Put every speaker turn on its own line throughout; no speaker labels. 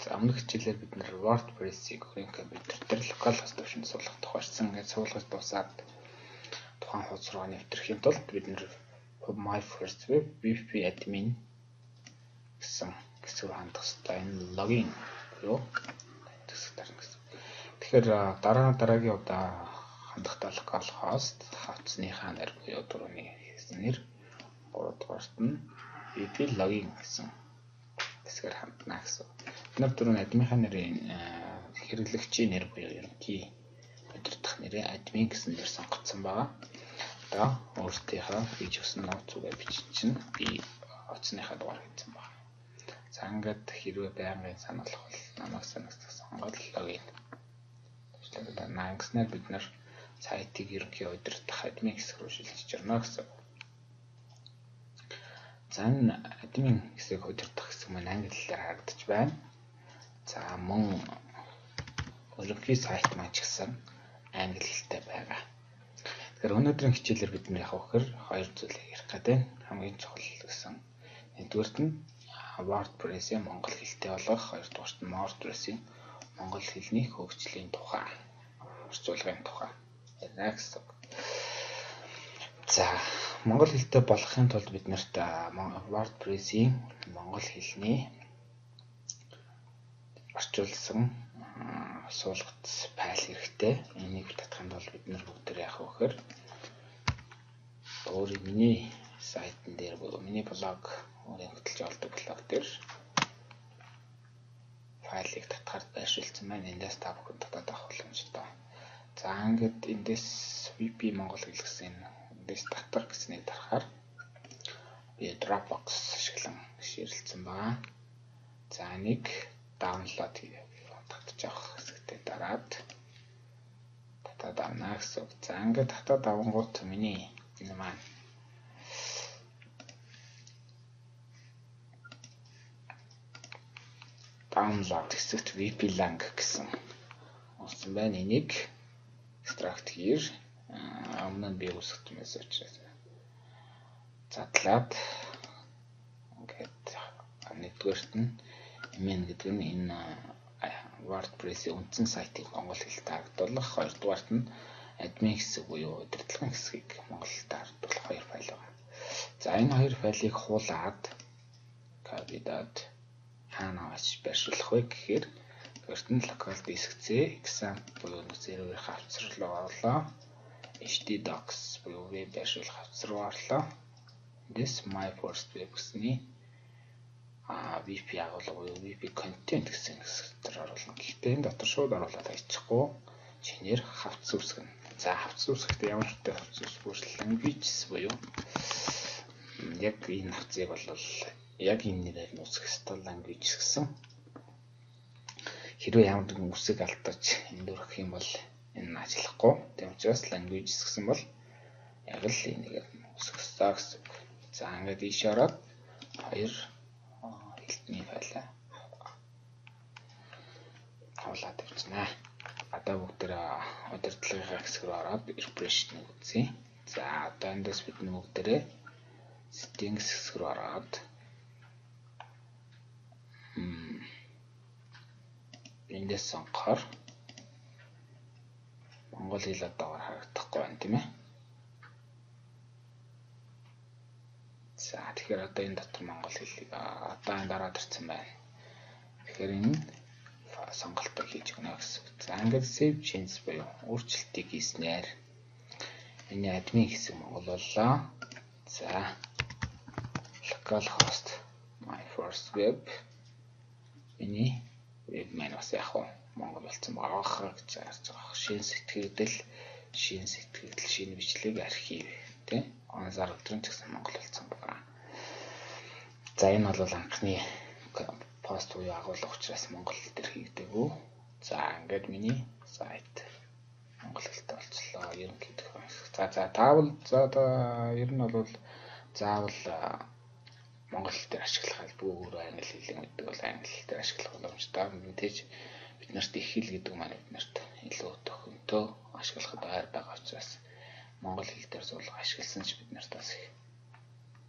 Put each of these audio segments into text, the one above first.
За өмнөх хичээлээр бид нэр WordPress-ийг өөрийн компьютер дээр локал хост төвшөнд суулгах тухайсан гэж суулгаж дуусаад тухайн хуудас руу нэвтрэхийн тулд бид нэр My First Web WP Admin гэсэн хэсэг рүү хандах хэрэгтэй. Энэ логин юу хэсэг дарна гэсэн. Тэгэхээр дараагийн удаа хандахтаа локал хост хавцсныхаа нэр буюу дөрөвний нэр 3 дугаарт нь WP логин гэсэн хэсгээр хандна гэсэн. Бид дөрөв админхаа нэрийн хэрэглэгчийн нэр буюу ерөнхий удирдах нэрээ админ гэсэн нэр сонгогдсон байгаа. Одоо өөртөөхөө хийж өгсөн нот зүгээ бичиж би оцсныхаа дугаар хийсэн байна. За ингээд хэрвээ байнгын сануулах бол намайг санагдах сонгоод логин. Тэгэхээр дараа гэснээр бид нэр сайтыг ерөнхий удирдах админ хэсэг рүү шилжиж ирнэ гэсэн. За энэ админ хэсэг удирдах хэсэг маань англи хэлээр харагдаж байна. За мөн ерөнхий сайт маань ч гэсэн англи хэлтэй байгаа. Тэгэхээр өнөөдрийн хичээлээр бид яг вөхөр хоёр зүйлийг ярих гэдэг. Хамгийн чухал гэсэн нэгдүгээрт нь WordPress-ийн монгол хэлтэй болгох, хоёрдугаарт нь WordPress-ийн монгол хэлний хөгжлийн тухай, орчуулгын тухай ярина гэсэн. За монгол хэлтэй болгохын тулд бид нарт WordPress-ийн монгол хэлний орчуулсан суулгац файл хэрэгтэй. Энийг татахын тулд бид нар бүгд яах вэ гэхээр өөрийн миний сайтн дээр буюу миний блог өөрийн хөтлж олдог блог дээр файлыг татахаар байршуулсан байна. Эндээс та бүхэн татаад авах боломжтой. За ингээд эндээс WP монгол хэл гэсэн эндээс татах гэснийг дарахаар би Dropbox ашиглан ширэлцсэн байна. За нэг даунлоод татаж авах хэсэгтээ дараад татаад авна гэсэн. За ингээд татаад авангууд миний энэ маань download хэсэгт WP lang гэсэн uuсан байна. Энийг extract here өмнө нь би үүсгэж байсан учраас задлаад ингээд нэгдүгээрт нь email гэдэг нь энэ WordPress-ийн үндсэн сайтыг монгол хэлээр харагдуулах, хоёрдугаарт нь админ хэсэг буюу удирдлагын хэсгийг монгол хэлээр харагдуулах хоёр файл байна. За энэ хоёр файлыг хуулаад copy-даад хаана байршуулах вэ гэхээр өөрт нь local disk C example буюу сервер хавцар руу орлоо. htdocs буюу веб байршуулах хавцар руу орлоо. This my first web гэсний WP агуулга буюу WP content гэсэн хэсгээр оруулна. Гэхдээ энэ дотор шууд оруулаад хайчихгүй чинээр хавц үүсгэнэ. За хавц үүсгэхдээ ямар хэлтэй хавц үүсгэх languages буюу яг энэ хавцыг бол яг энэ нэрээр нь үүсгэх ёстой language гэсэн. Хэрвээ ямар нэгэн үсэг алдаж эндүрх юм бол энэ нь ажиллахгүй. Тийм учраас languages гэсэн бол яг л энийг үүсгэх ёстой гэсэн. За ингээд ийш ороод хоёр хэлтний файлаа хавлаад явуулна. Одоо бүгдээ удирдлагын хэсэг рүү ороод refresh-ийг үзье. За одоо эндээс бид бүгдээ settings хэсэг рүү ороод эндээс сонгохоор монгол хэл одоо харагдахгүй байна тийм ээ. За тэгэхээр одоо энэ дотор монгол хэлийг одоо энэ дараад ирсэн байна. Тэгэхээр энэ сонголтыг хийж өгнө гэсэн. За ингээд save changes буюу өөрчлөлтийг хийснээр миний админ хэсэг монгол боллоо. За localhost my first web миний веб маань бас яг монгол болсон байгаа гэж харж байгаа. Шинэ сэтгэгдэл, шинэ бичлэг архив тий. Он сар өдрөн ч гэсэн монгол болсон байгаа. За энэ бол анхны пост буюу агуулга учраас монгол хэл дээр хийгдэггүй. За ингээд миний сайт монгол хэлтэй болчихлоо. Ерөнхийдөө. За таавал ер нь бол заавал монгол хэл дээр ашиглах албагүй өөр англи хэлийг мэддэг бол англи хэл дээр ашиглах боломжтой. Мэдээж бид нарт их хэл гэдэг маань бид нарт илүү төхөнтөө ашиглахад ойр байгаа учраас монгол хэл дээр суулга ашигласан ч бид нарт бас их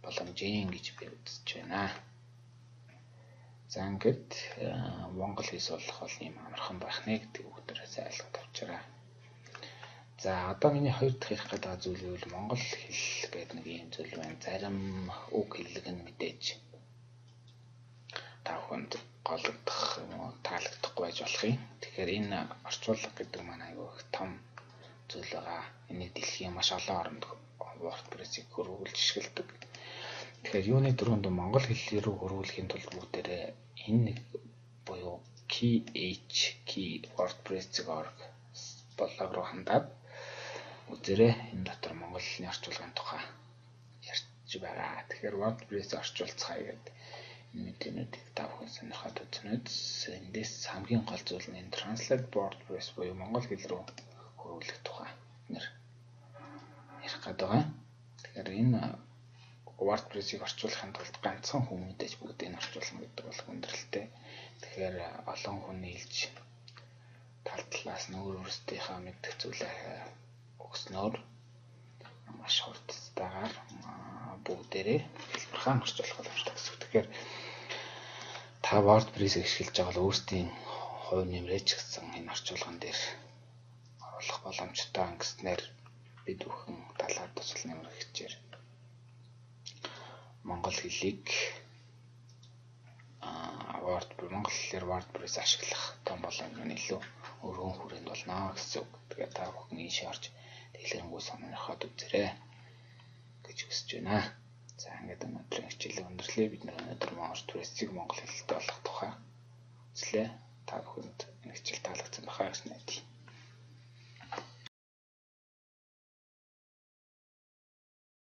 боломжийн гэж би үзэж байна. За ингээд Монгол хэл сурах бол ийм амархан байх нэ гэдэг үгээрээс ойлгоод авчираа. За одоо миний хоёр дахь ярих гэдэг зүйл бол монгол хэл гэдэг нэг юм зүйл байна. Зарим үг хэллэг нь мэдээж та бүхэнд голдох юм уу таалагдахгүй байж болох юм. Тэгэхээр энэ орчуулга гэдэг маань аюу их том зүйл байгаа. Энийг дэлхийн маш олон оронд WordPress-ийг хөрвүүлж ашигладаг. Тэгэхээр юуны дөрөнд монгол хэл рүү хөрвүүлэхийн тулд бүгдээрээ энэ нэг буюу wordpress.org блог руу хандаад үзээрэй. Энэ дотор монгол хэлний орчуулгын тухай ярьж байгаа. Тэгэхээр WordPress орчуулцгаая гэдэг энэ мэдээнүүдийг та бүхэн сонирхоод үзнэс. Эндээс хамгийн гол зүйл нь Translate WordPress буюу монгол хэл рүү хөрвүүлэх тухай нэр ярих гэдэг байгаа. Тэгэхээр энэ WordPress-ийг орчуулахын тулд ганцхан хүн мэдээж бүгдийг орчуулна гэдэг бол хүндрэлтэй. Тэгэхээр олон хүн нийлж тал талаас нь өөрсдийнхөө мэддэг зүйлээ өгснөөр маш хурдтайгаар бүгдээрээ хэлбэрхаан орчуулах боломжтой гэсэн үг. Тэгэхээр та WordPress-ийг ашиглаж байгаа бол өөрсдийн хувь нэмрээч гэсэн энэ орчуулган дээр оруулах боломжтой гэснээр бид бүхэн талаар тусал нэмэр хичээр монгол хэлийг монгол хэлээр WordPress ашиглах том боломж нь илүү өргөн хүрээнд болно гэсэн үг. Тэгээд та бүхэн ийшээ орж дэлгэрэнгүй сонирхоод үзээрэй гэж хүсэж байна. За ингээд өнөөдрийн хичээлийг өндөрлөе. Бид өнөөдөр WordPress-ийг монгол хэлтэй болгох тухай үзлээ. Та бүхэнд энэ хичээл таалагдсан байхаа гэж найдаа.